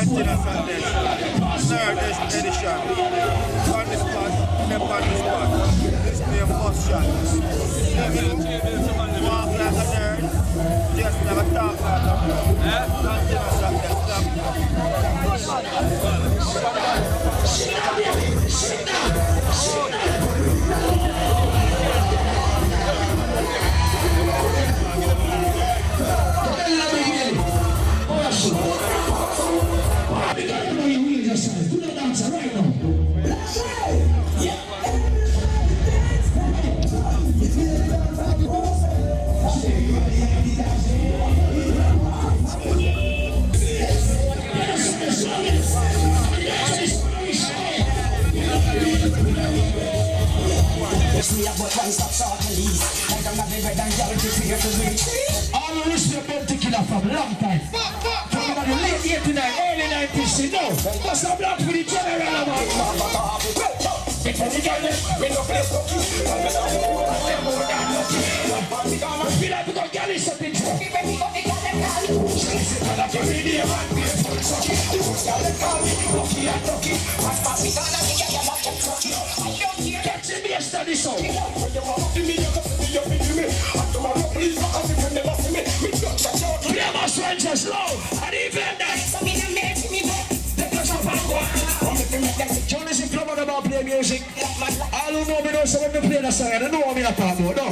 continuous and then third edition. On the spot, step on the spot. This name first shot. Walk like a nerd, just never talk like a nerd. Continuous and then all the listeners have been tequila from a long time. From the late 89, early 90s, you know. That's a block for the general about. I feel like we got Gally something to catching me a study song. Play strangers low and even that. Johnny's in club about play music. I don't know me know so when they play the song, I don't know what I'm talking about. No.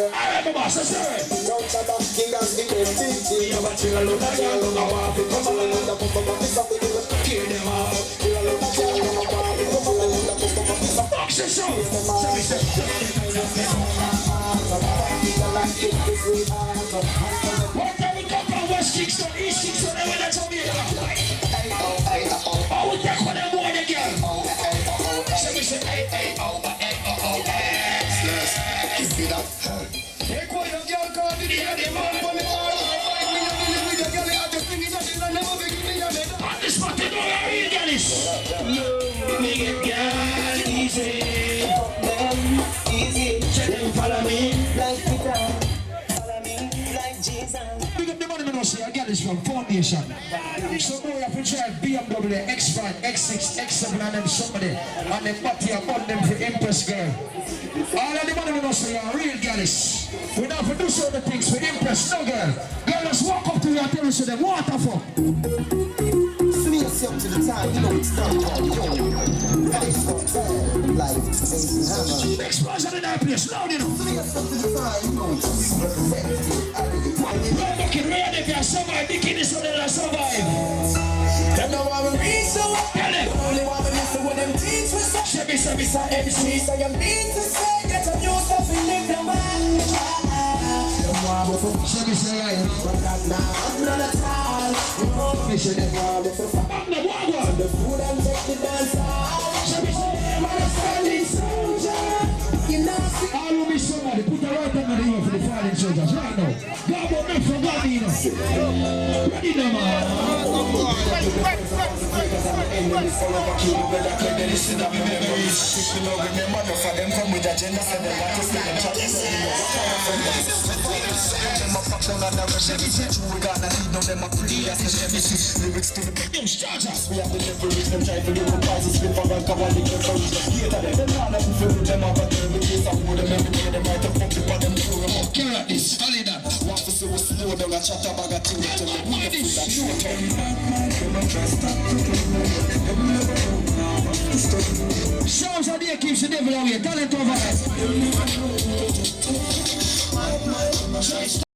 I remember, so sorry. What time we come from West Kingston, East Kingston, and when I told me I would take one of them more again. So we say, hey, hey, quite a girl called the man for the on this spot, you know how you get this. We get girl easy. Follow me like Peter. Follow me like Jesus. Big up the money, I get this from Foundation. So boy, I put BMW, X5, X6, X7, and them somebody, and them body upon them for Impress girl. All of the money are real girls. We don't produce all the things for Impress no girl. Girl, just walk up to you and tell us them what the fuck. Up to the time, you know it's done. Life is hammer. Explosion in that place, loud you know. Up to the time, you know it's We're looking ready if you survive, bikini so they'll survive. them know I'm a reason so only want to listen when them teach me so Shabby, MC, so I'm being to say get some new stuff in the man. Shabby, say right. But that now, I'm not at all. Mission it. I'm the food and take the dance out. Shabby, say I'm a standing soldier. You know, see. I will be somebody, put the right hand on the ear for the fallen soldiers right now. God will make for God, you know. Ready now, man. We have the leverage, them try to do the prizes, we for rank, I want to get them. They're not letting feel them up, but they're the case of who them every day, them right up for them through them up. Carry out this, follow that. Want to see what's slow, they'll chat about a team to me. Look at this. Shows how they keeps the devil away, talent over there.